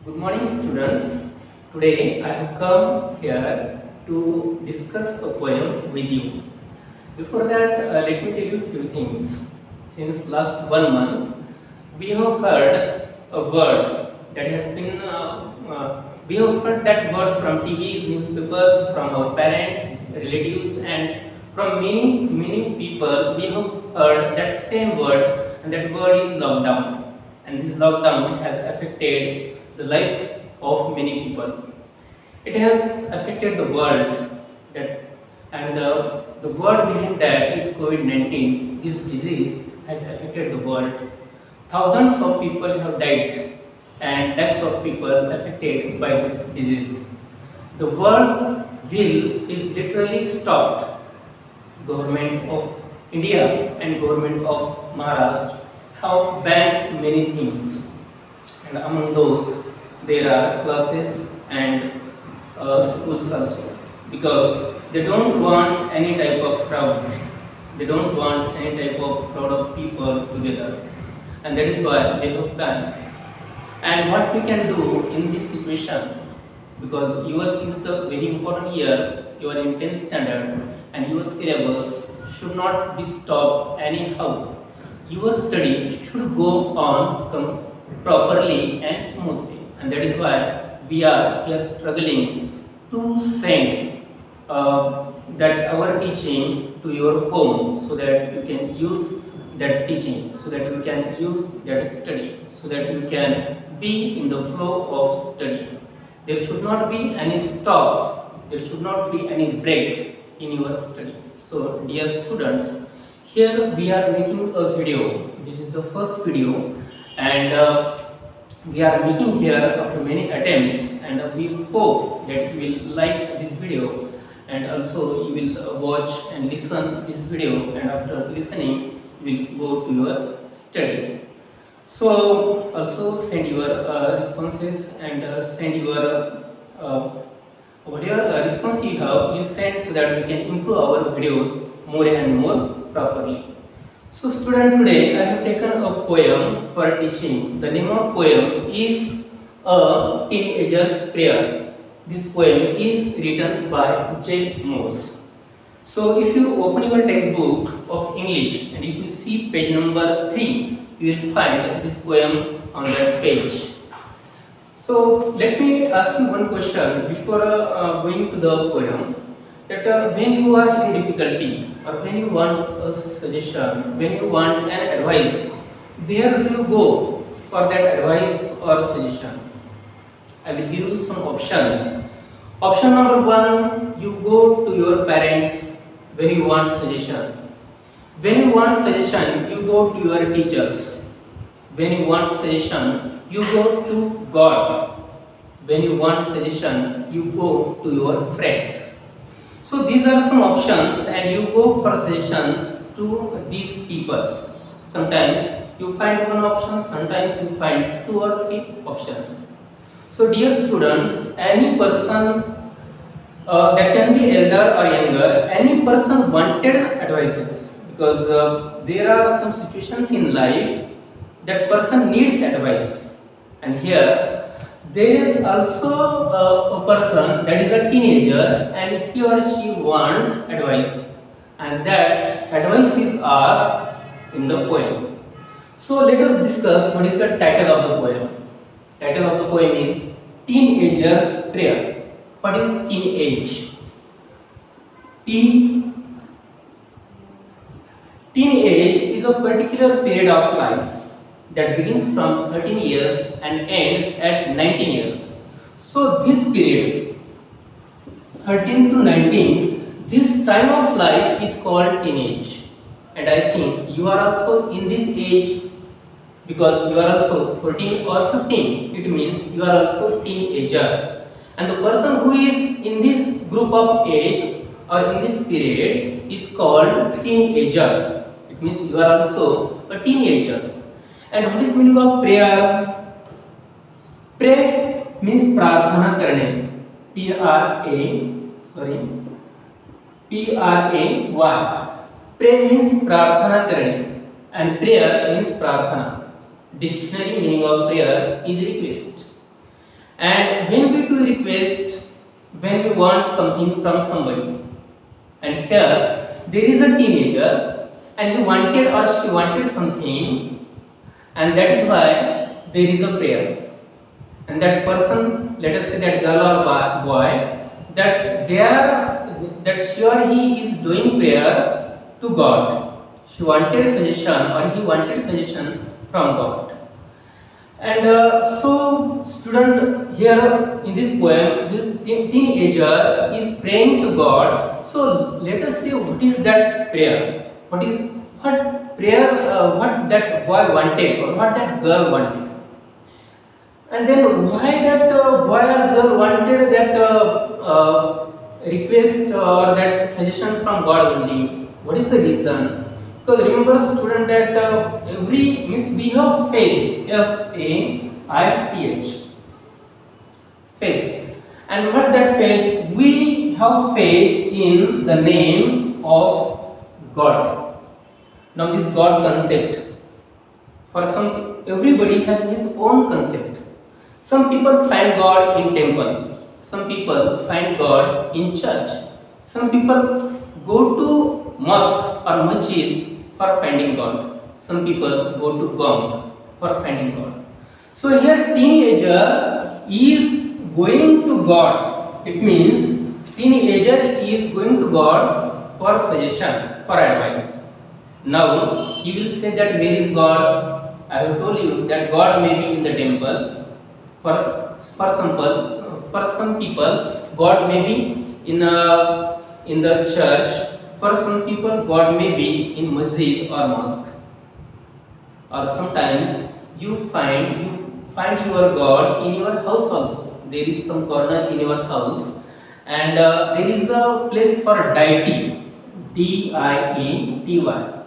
Good morning, students. Today I have come here to discuss a poem with you. Before that, let me tell you a few things. Since last 1 month, we have heard a word that has been we have heard that word from TVs, newspapers, from our parents, relatives, and from many people. We have heard that same word, and that word is lockdown. And this lockdown has affected the life of many people. It has affected the world, that and the word behind that is COVID-19. This disease has affected the world. Thousands of people have died and lakhs of people affected by this disease. The world's will is literally stopped. Government of India and government of Maharashtra have banned many things, and among those there are classes and schools also, because they don't want any type of crowd. They don't want any type of crowd of people together, and that is why they have banned. And what we can do in this situation, because yours is the very important year, you are in 10th standard, and your syllabus should not be stopped anyhow. Your study should go on properly and smoothly, and that is why we are here struggling to send that our teaching to your home, so that you can use that teaching, so that you can use that study, so that you can be in the flow of study. There should not be any stop, there should not be any break in your study. So dear students, here we are making a video. This is the first video, and we are making here after many attempts, and we hope that you will like this video, and also you will watch and listen this video, and after listening you will go to your study. So also send your responses, and send your whatever response you have, you send, so that we can improve our videos more and more properly. So student, today I have taken a poem for teaching. The name of poem is A Teenager's Prayer. This poem is written by J. Morse. So if you open your textbook of English, and if you see page number 3, you will find this poem on that page. So let me ask you one question before going to the poem. That when you are in difficulty, or when you want a suggestion, when you want an advice, where do you go for that advice or suggestion? I will give you some options. Option number 1, you go to your parents when you want suggestion. When you want suggestion, you go to your teachers. When you want suggestion, you go to God. When you want suggestion, you go to your friends. So these are some options, and you go for suggestions to these people. Sometimes you find one option, sometimes you find 2 or 3 options. So dear students, any person that can be elder or younger, any person wanted advices, because there are some situations in life that person needs advice, and here there is also a person that is a teenager, and he or she wants advice, and that advice is asked in the poem. So let us discuss what is the title of the poem. Title of the poem is Teenager's Prayer. What is teenage? Teenage is a particular period of life that begins from 13 years and ends at 19 years. So this period, 13 to 19, this time of life is called teenage. And I think you are also in this age, because you are also 14 or 15. It means you are also teenager. And the person who is in this group of age or in this period is called teenager. It means you are also a teenager. And what is meaning of prayer? Pray means prarthana karne. P-R-A-Y. Pray means prarthana karne, and prayer means prarthana. Dictionary meaning of prayer is request. And when we do request, when we want something from somebody, and here there is a teenager and he wanted or she wanted something, and that is why there is a prayer. And that person, let us say that girl or boy, that she or he is doing prayer to God. She wanted suggestion or he wanted suggestion from God. And so student, here in this poem, this teenager is praying to God. So let us see what is that prayer. What prayer? What that boy wanted or what that girl wanted. And then why that boy or girl wanted that request or that suggestion from God only? What is the reason? Because remember student that every means we have faith, F-A-I-T-H, faith. And what that faith? We have faith in the name of God. Now this God concept, for everybody has his own concept. Some people find God in temple, some people find God in church, some people go to mosque or masjid for finding God, some people go to gong for finding God. So here teenager is going to God. It means teenager is going to God for suggestion, for advice. Now you will say that where is God? I have told you that God may be in the temple. For some people, God may be in the church. For some people, God may be in masjid or mosque. Or sometimes you find your God in your house also. There is some corner in your house, and there is a place for deity, D-I-E-T-Y.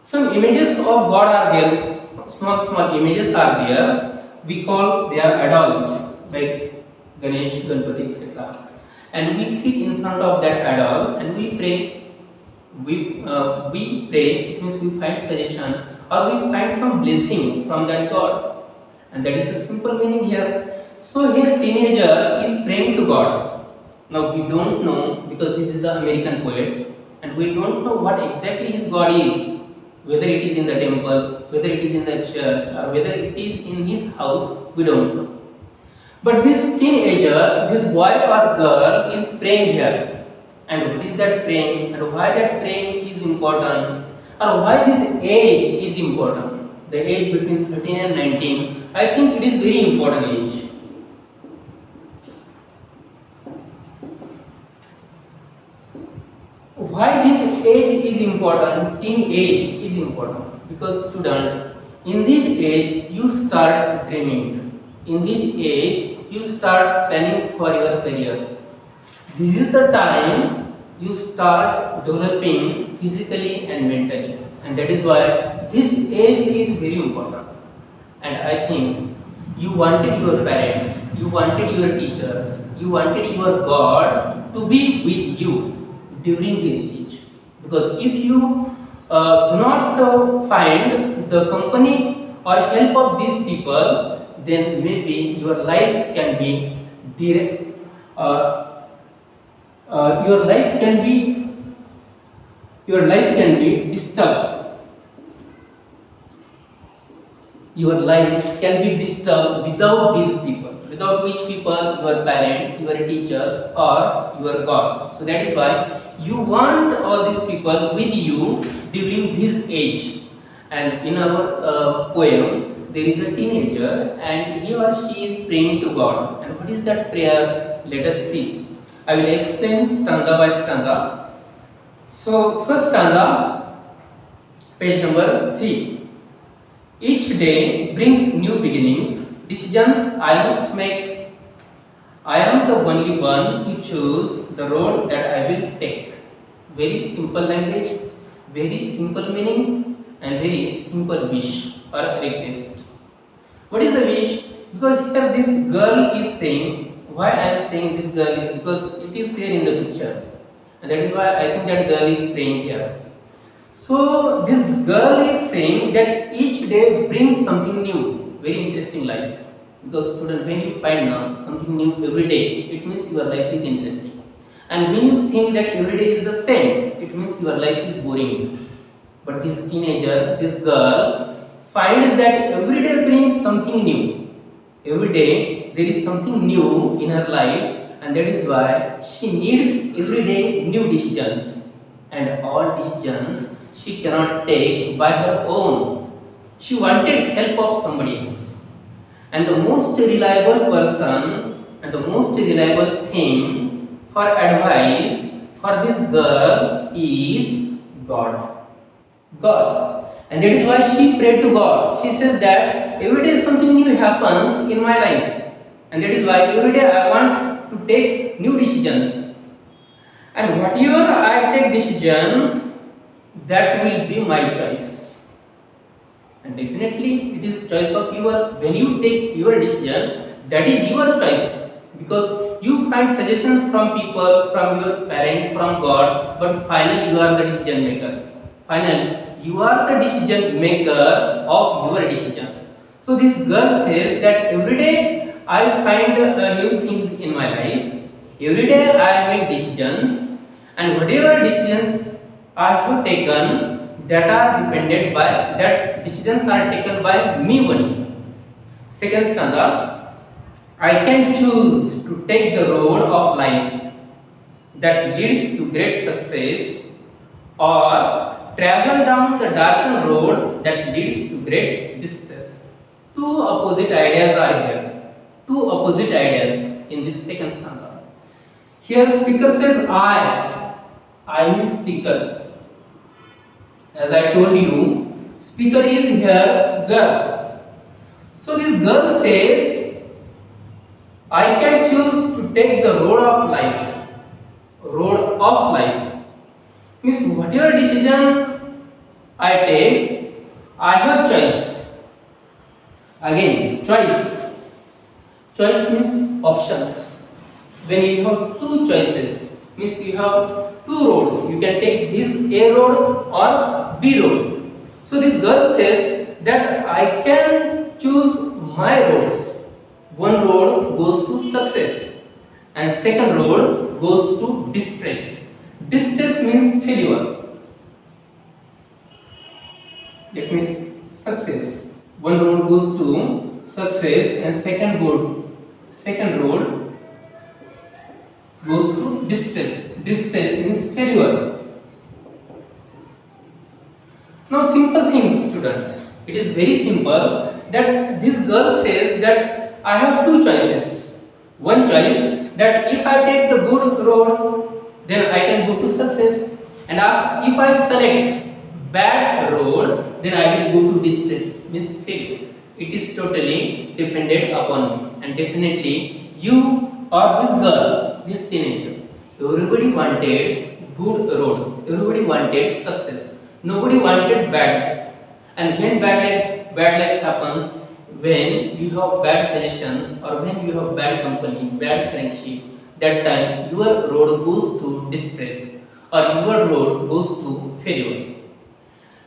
Some images of God are there. Small images are there. We call they are idols like Ganesh, Ganpati, etc. And we sit in front of that idol and we pray. We pray, it means we find suggestion or we find some blessing from that God, and that is the simple meaning here. So here teenager is praying to God. Now we don't know, because this is the American poet, and we don't know what exactly his God is. Whether it is in the temple, whether it is in the church, or whether it is in his house, we don't know. But this teenager, this boy or girl is praying here. And what is that praying? And why that praying is important? Or why this age is important? The age between 13 and 19, I think it is very important age. Why this age is important? Teen age is important because student, in this age you start dreaming. In this age you start planning for your career. This is the time you start developing physically and mentally, and that is why this age is very important. And I think you wanted your parents, you wanted your teachers, you wanted your God to be with you during this age, because if you do not find the company or help of these people, then maybe your life can be disturbed. Your life can be disturbed without these people, without which people, your parents, your teachers, or your God. So that is why you want all these people with you during this age. And in our poem, there is a teenager and he or she is praying to God. And what is that prayer? Let us see. I will explain stanza by stanza. So first stanza, page number 3. Each day brings new beginnings, decisions I must make. I am the only one who choose the road that I will take. Very simple language, very simple meaning, and very simple wish or request. What is the wish? Because here this girl is saying, why I am saying this girl is because it is there in the picture, and that is why I think that girl is praying here. So this girl is saying that each day brings something new, very interesting life. Because student, when you find now something new every day, it means your life is interesting. And when you think that every day is the same, it means your life is boring. But this teenager, this girl, finds that every day brings something new. Every day there is something new in her life, and that is why she needs every day new decisions. And all decisions she cannot take by her own. She wanted help of somebody else. And the most reliable person and the most reliable thing for advice for this girl is God. God. And that is why she prayed to God. She says that every day something new happens in my life. And that is why every day I want to take new decisions. And whatever I take decision, that will be my choice. And definitely it is choice of yours. When you take your decision, that is your choice. Because you find suggestions from people, from your parents, from God, but finally you are the decision maker. Finally, you are the decision maker of your decision. So this girl says that every day I find new things in my life. Every day I make decisions, and whatever decisions I have taken, that are dependent by, that decisions are taken by me only. Second stanza, I can choose to take the road of life that leads to great success, or travel down the darkened road that leads to great distress. Two opposite ideas are here. Two opposite ideas in this second stanza. Here speaker says I means speaker. As I told you, speaker is here girl. So this girl says, I can choose to take the road of life. Road of life. Means whatever decision I take, I have choice. Again, choice. Choice means options. When you have two choices, means you have two roads. You can take this A road or B road. So this girl says that I can choose my roads. One road goes to success and second road goes to distress. Distress means failure. Let me success. One road goes to success and second road goes to distress. Distress means failure. Now simple things, students. It is very simple that this girl says that I have two choices. One choice that if I take the good road, then I can go to success. And if I select bad road, then I will go to distress, means failure. It is totally dependent upon me. And definitely you or this girl, this teenager, everybody wanted good road. Everybody wanted success. Nobody wanted bad life. And when bad life happens, when you have bad suggestions or when you have bad company, bad friendship, that time your road goes to distress or your road goes to failure.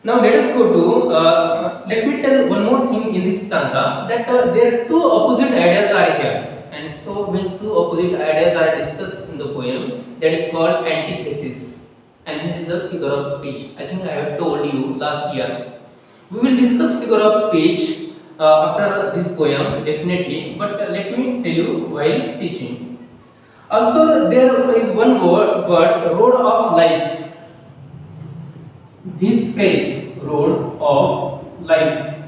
Now let us go to, let me tell one more thing in this stanza, that there are two opposite ideas are here. And so when two opposite ideas are discussed in the poem, that is called antithesis. And this is a figure of speech. I think I have told you last year. We will discuss figure of speech after this poem, definitely. But let me tell you while teaching. Also, there is one word, road of life. This phrase, road of life.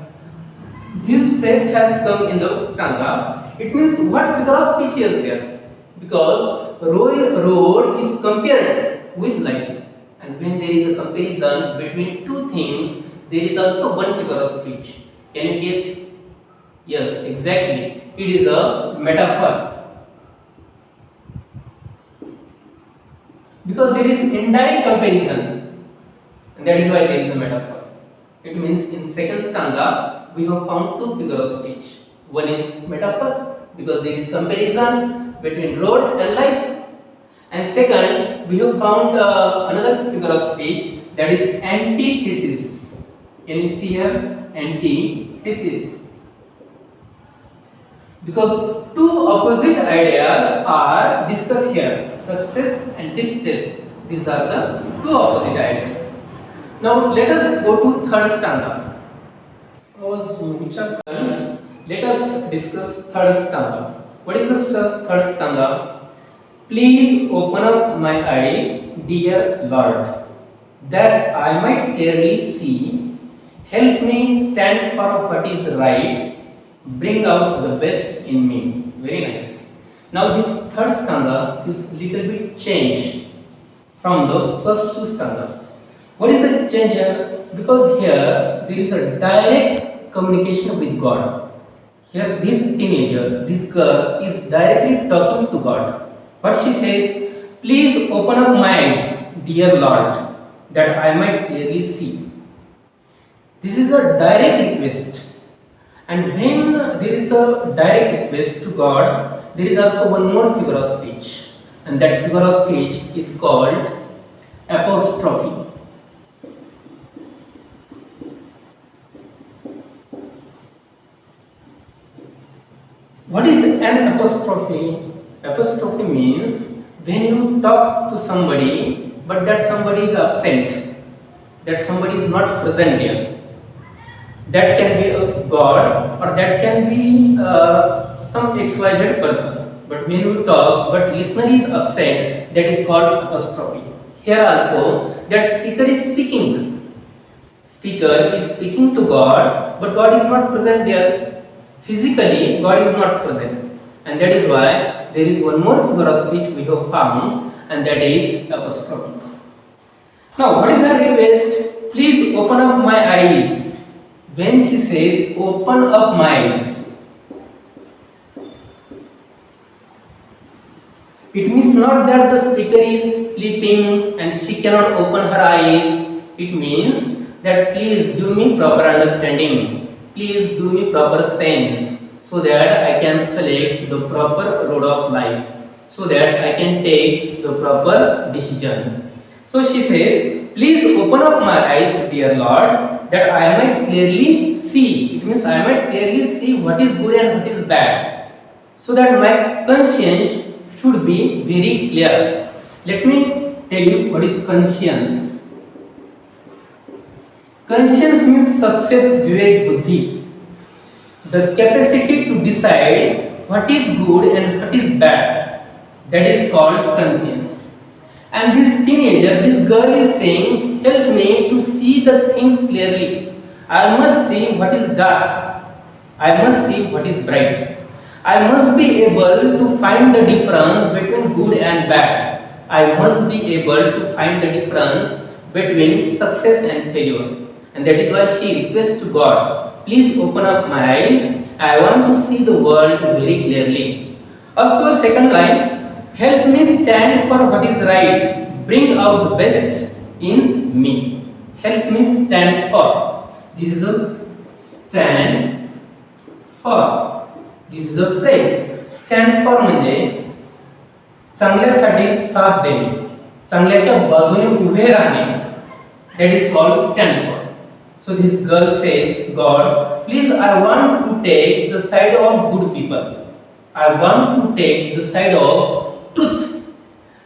This phrase has come in the stanza. It means what figure of speech is there? Because road is compared with life. And when there is a comparison between two things, there is also one figure of speech. Can you guess? Yes, exactly. It is a metaphor. Because there is indirect comparison. And that is why there is a metaphor. It means in second stanza, we have found two figures of speech. One is metaphor, because there is comparison between road and life. And second, we have found another figure of speech, that is antithesis. Can you see here? Antithesis. because two opposite ideas are discussed here, success and distress. These are the two opposite ideas. Now let us go to third stanza. Let us discuss third stanza. What is the third stanza? Please open up my eyes, dear Lord, that I might clearly see. Help me stand for what is right. Bring out the best in me. Very nice. Now this third stanza is little bit changed from the first two stanzas. What is the change here? Because here there is a direct communication with God. Here this teenager, this girl is directly talking to God. What she says, please open up my eyes, dear Lord, that I might clearly see. This is a direct request. And when there is a direct request to God, there is also one more figure of speech. And that figure of speech is called apostrophe. What is an apostrophe? Apostrophe means when you talk to somebody but that somebody is absent, that somebody is not present there. That can be a God or that can be some XYZ person. But when you talk but listener is absent, that is called apostrophe. Here also that speaker is speaking. Speaker is speaking to God but God is not present there. Physically, God is not present, and that is why there is one more figure of speech we have found, and that is apostrophe. Now, what is her request? Please open up my eyes. When she says, open up my eyes, it means not that the speaker is sleeping and she cannot open her eyes. It means that please give me proper understanding. Please give me proper sense so that I can select the proper road of life, so that I can take the proper decisions. So she says, please open up my eyes, dear Lord, that I might clearly see. It means I might clearly see what is good and what is bad, so that my conscience should be very clear. Let me tell you what is conscience. Conscience means sakshat vivek buddhi, the capacity to decide what is good and what is bad. That is called conscience. And this teenager, this girl is saying, help me to see the things clearly. I must see what is dark. I must see what is bright. I must be able to find the difference between good and bad. I must be able to find the difference between success and failure. And that is why she requests to God, please open up my eyes. I want to see the world very clearly. Also, second line, help me stand for what is right. Bring out the best in me. Help me stand for. This is a stand for. This is a phrase. Stand for म्हणजे चांगल्यासाठी साथ देणे, चांगल्याच्या बाजूने उभे राहणे. That is called stand for. So this girl says, God, please, I want to take the side of good people. I want to take the side of truth.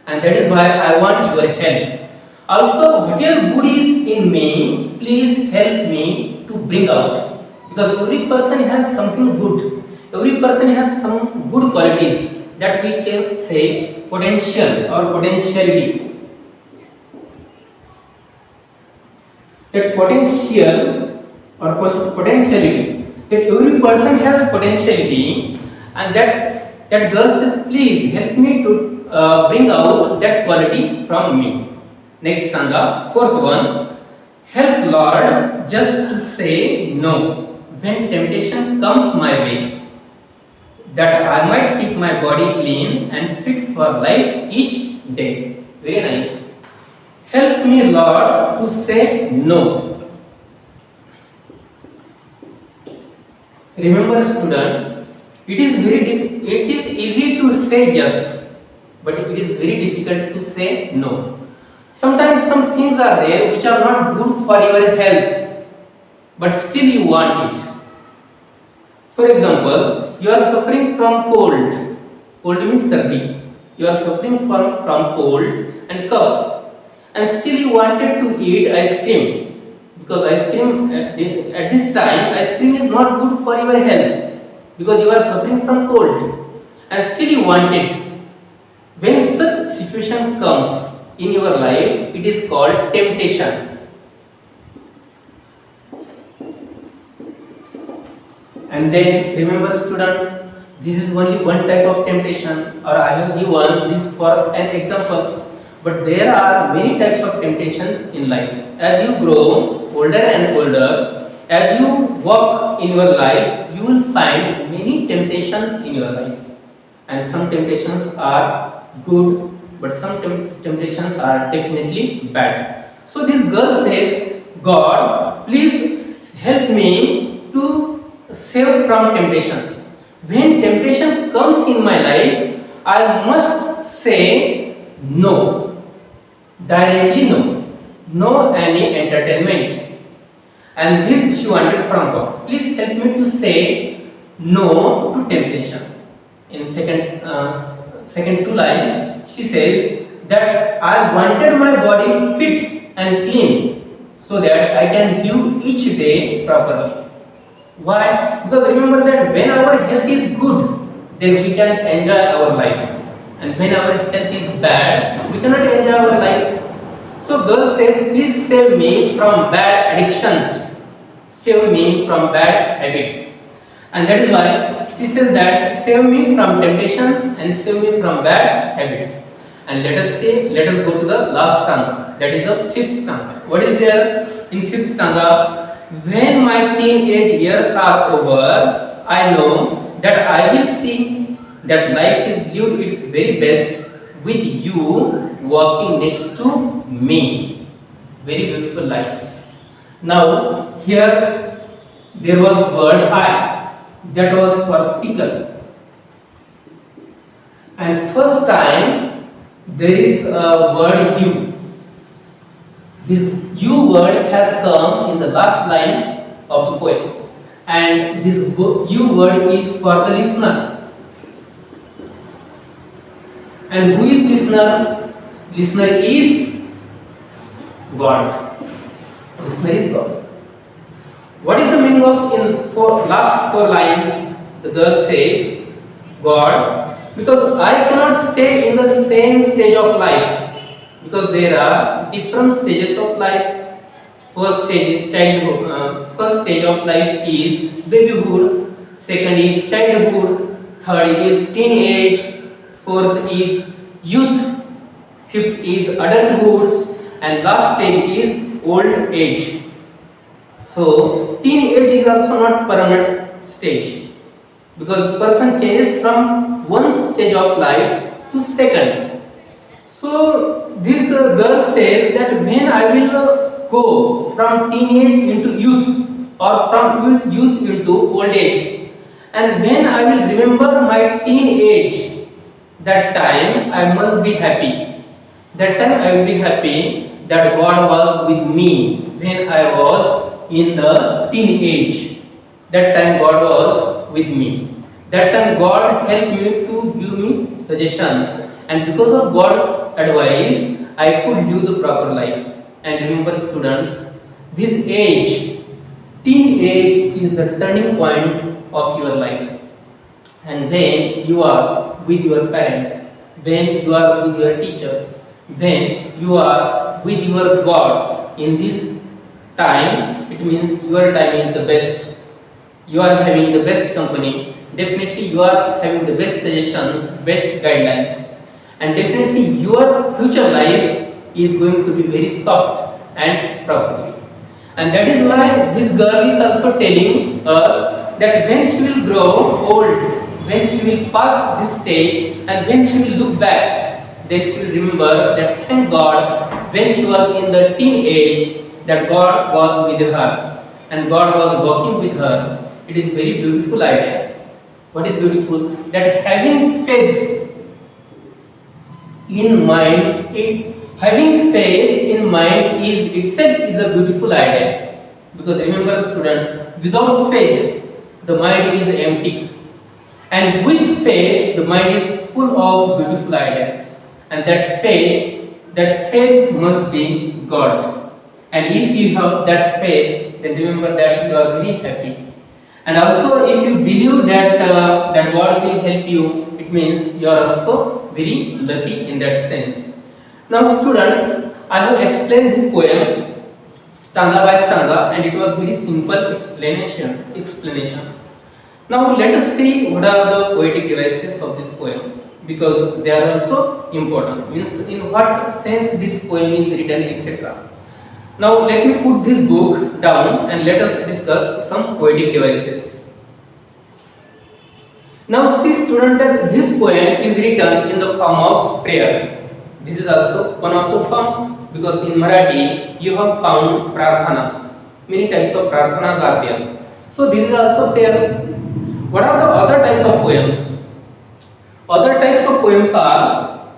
And that is why I want your help. Also, whatever good is in me, please help me to bring out. Because every person has something good. Every person has some good qualities that we can say potential or potentiality. That potential or potentiality, that every person has potentiality, and that girl says, please help me to bring out that quality from me. Next stanza, fourth one, help Lord just to say no when temptation comes my way, that I might keep my body clean and fit for life each day. Very nice. Help me, Lord, to say no. Remember, student, it is easy to say yes, but it is very difficult to say no. Sometimes some things are there which are not good for your health, but still you want it. For example, you are suffering from cold. Cold means sardi. You are suffering from cold and cough, and still you wanted to eat ice cream, because ice cream at this time ice cream is not good for your health, because you are suffering from cold and still you want it. When such situation comes in your life, it is called temptation. And then remember student, this is only one type of temptation, or I have given this for an example. But there are many types of temptations in life. As you grow older and older, as you walk in your life, you will find many temptations in your life. And some temptations are good, but some temptations are definitely bad. So this girl says, God, please help me to save from temptations. When temptation comes in my life, I must say no. Directly no. No any entertainment. And this she wanted from God. Please help me to say no to temptation. In second two lines, she says that I wanted my body fit and clean so that I can live each day properly. Why? Because remember that when our health is good, then we can enjoy our life. And when our health is bad, we cannot enjoy our life. So girl says, please save me from bad addictions. Save me from bad habits. And that is why she says that save me from temptations and save me from bad habits. And let us go to the last stanza. That is the fifth stanza. What is there in fifth stanza? When my teenage years are over, I know that I will see that life is lived its very best with you walking next to me. Very beautiful lines. Now here there was word I, that was for speaker, and first time there is a word you. This you word has come in the last line of the poem, and this you word is for the listener. And who is listener? Listener is God. Listener is God. What is the meaning of in last four lines? The girl says, God, because I cannot stay in the same stage of life. Because there are different stages of life. First stage is childhood. First stage of life is babyhood. Second is childhood. Third is teenage. Fourth is youth. Fifth is adulthood. And last stage is old age. So teenage is also not permanent stage, because person changes from one stage of life to second. So this girl says that when I will go from teenage into youth, or from youth into old age, and when I will remember my teenage, that time I must be happy. That time I will be happy that God was with me when I was in the teenage. That time God was with me. That time God helped me to give me suggestions, and because of God's advice, I could live the proper life. And remember students, this age, teen age, is the turning point of your life. And when you are with your parent, when you are with your teachers, when you are with your God in this time, it means your time is the best. You are having the best company. Definitely you are having the best suggestions, best guidelines. And definitely your future life is going to be very soft and properly. And that is why this girl is also telling us that when she will grow old, when she will pass this stage, and when she will look back, then she will remember that thank God when she was in the teen age, that God was with her and God was working with her. It is very beautiful idea. What is beautiful? That having faith in mind, having faith in mind is itself is a beautiful idea. Because remember student, without faith, the mind is empty. And with faith, the mind is full of beautiful ideas. And that faith must be God. And if you have that faith, then remember that you are very happy. And also, if you believe that God will help you, it means you are also very lucky in that sense. Now, students, I have explained this poem stanza by stanza, and it was very simple explanation. Now let us see what are the poetic devices of this poem, because they are also important. Means in what sense this poem is written, etc. Now let me put this book down and let us discuss some poetic devices. Now see student, that this poem is written in the form of prayer. This is also one of the forms, because in Marathi you have found prarthanas. Many types of prarthanas are there. So this is also prayer. What are the other types of poems? Other types of poems are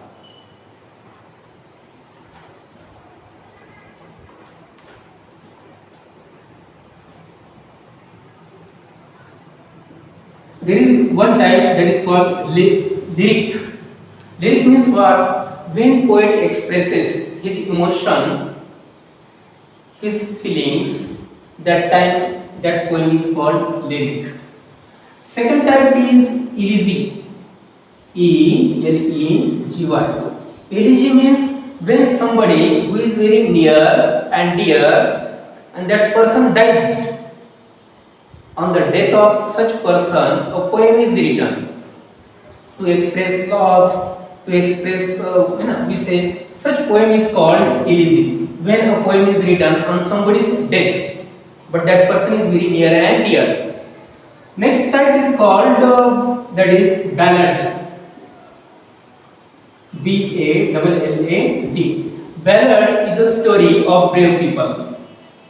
there is one type that is called lyric. Lyric means what? When poet expresses his emotion, his feelings, that time that poem is called lyric. Second type is elegy. E-L-E-G-Y. Elegy means when somebody who is very near and dear and that person dies. On the death of such person, a poem is written to express loss, to express, we say, such poem is called elegy. When a poem is written on somebody's death, but that person is very near and dear. Next type is called that is ballad. B-A-L-L-A-D. Ballad is a story of brave people.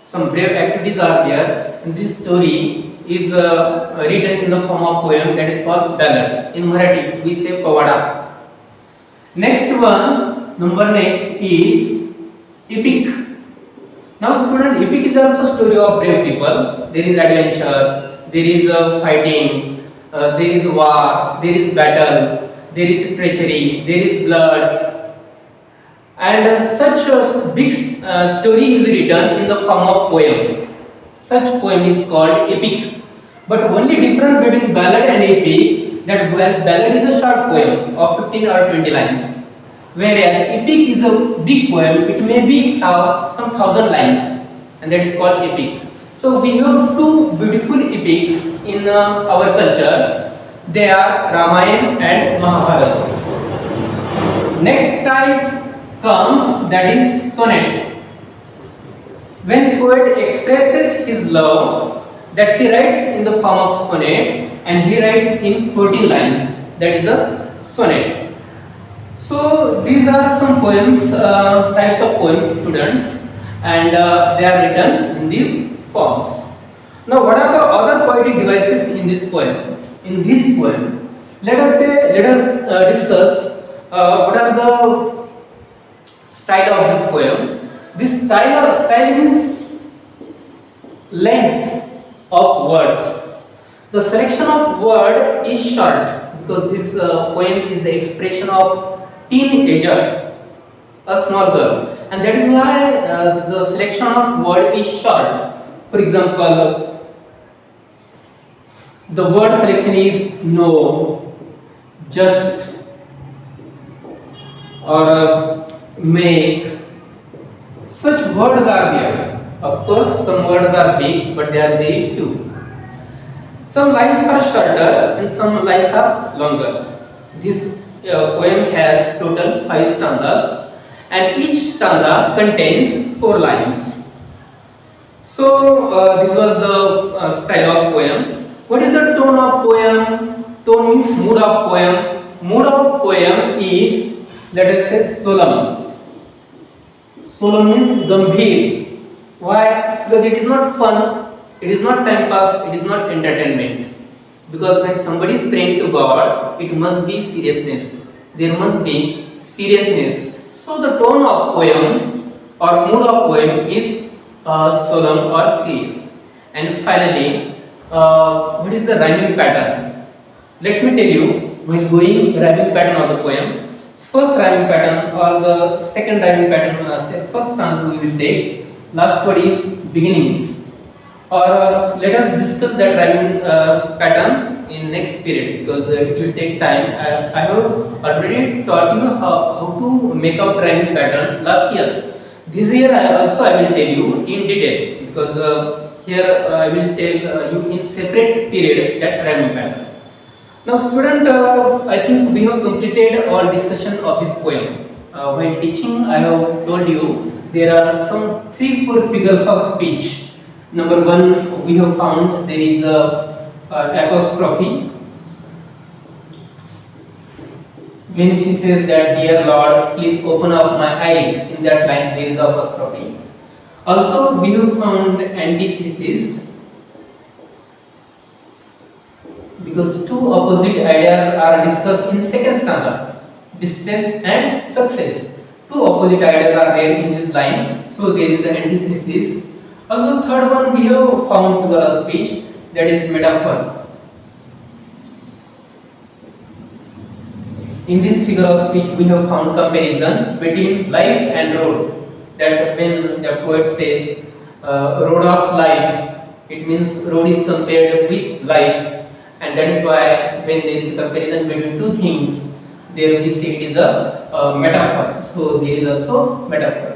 Some brave activities are there, and this story is written in the form of poem, that is called ballad. In Marathi, we say pawada. Next one, number next is epic. Now, student, epic is also story of brave people. There is adventure. There is fighting, there is war, there is battle, there is treachery, there is blood, and such a big story is written in the form of poem. Such poem is called epic. But only difference between ballad and epic, that ballad is a short poem of 15 or 20 lines, whereas epic is a big poem. It may be some 1,000 lines, and that is called epic. So we have two beautiful epics in our culture. They are Ramayana and Mahabharata. Next type comes, that is sonnet. When poet expresses his love, that he writes in the form of sonnet, and he writes in 14 lines. That is a sonnet. So these are some poems, types of poems, students, and they are written in these forms. Now, what are the other poetic devices in this poem? In this poem, let us discuss what are the style of this poem. This style means length of words. The selection of word is short, because this poem is the expression of teenager, a small girl, and that is why the selection of word is short. For example, the word selection is no, just, or make. Such words are there. Of course, some words are big, but they are very few. Some lines are shorter and some lines are longer. This poem has total 5 stanzas, and each stanza contains 4 lines. So this was the style of poem. What is the tone of poem? Tone means mood of poem. Mood of poem is, let us say, solemn. Solemn means gambhir. Why? Because it is not fun, it is not time pass, it is not entertainment. Because when somebody is praying to God, it must be seriousness. There must be seriousness. So the tone of poem or mood of poem is solemn or serious. And finally, what is the rhyming pattern? Let me tell you, while going rhyming pattern of the poem, first rhyming pattern or the second rhyming pattern, first stanza we will take, last word is beginnings. Or let us discuss that rhyming pattern in next period because it will take time. I have already taught you how to make out rhyming pattern last year. This year I will tell you in detail because here I will tell you in separate period that rhyming pattern. Now student, I think we have completed all discussion of this poem. While teaching, I have told you there are some 3-4 figures of speech. Number one, we have found there is a apostrophe. When she says that, "Dear Lord, please open up my eyes," in that line there is apostrophe. Also, we have found antithesis, because two opposite ideas are discussed in second stanza, distress and success. Two opposite ideas are there in this line, so there is an antithesis. Also, third one we have found figure of speech, that is metaphor. In this figure of speech we have found comparison between life and road. That when the poet says road of life, it means road is compared with life, and that is why when there is a comparison between two things, there we say it is a metaphor. So there is also metaphor.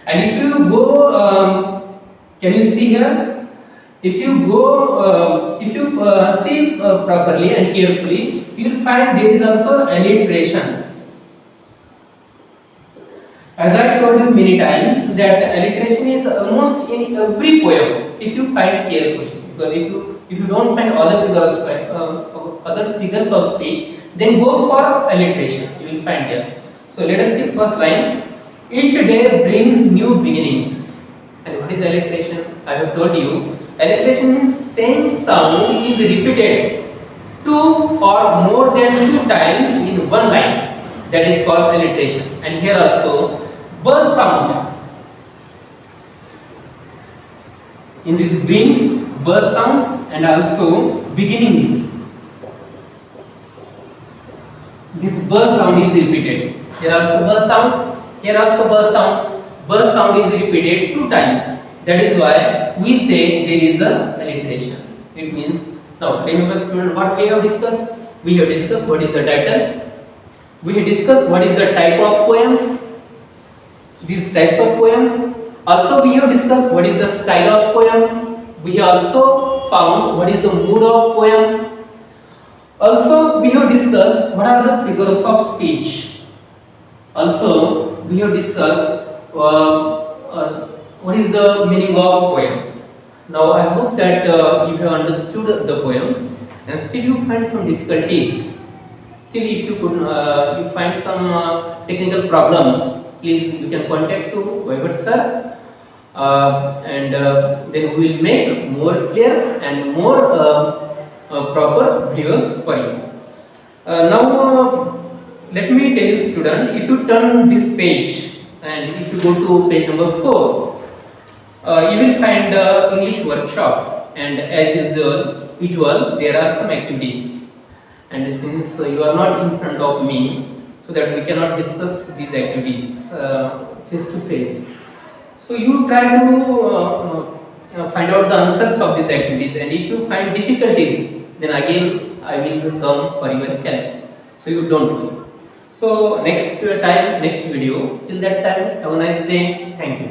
And if you go, can you see here? If you go, see properly and carefully, you will find there is also alliteration. As I told you many times that alliteration is almost in every poem. If you find carefully, because if you don't find other figures of speech, then go for alliteration. You will find there. So let us see first line. Each day brings new beginnings. And what is alliteration? I have told you. Alliteration means same sound is repeated 2 or more than 2 times in one line. That is called alliteration. And here also buzz sound. In this bring, buzz sound, and also beginnings. This buzz sound is repeated. Here also buzz sound. Here also buzz sound. Buzz sound is repeated 2 times. That is why we say there is a alliteration. It means, now remember student, what we have discussed? We have discussed what is the title. We have discussed what is the type of poem. These types of poem. Also we have discussed what is the style of poem. We have also found what is the mood of poem. Also we have discussed what are the figures of speech. Also we have discussed what is the meaning of poem. Now I hope that you have understood the poem, and still you find some difficulties. Still, if you could you find some technical problems, please you can contact to Poetic Sir, and then we will make more clear and more proper videos for you. Now let me tell you student, if you turn this page and if you go to page number 4, you will find the English workshop, and as usual there are some activities, and since you are not in front of me, so that we cannot discuss these activities face to face, so you try to find out the answers of these activities, and if you find difficulties, then again I will come for your help, so you don't worry. So next time, next video, till that time, have a nice day. Thank you.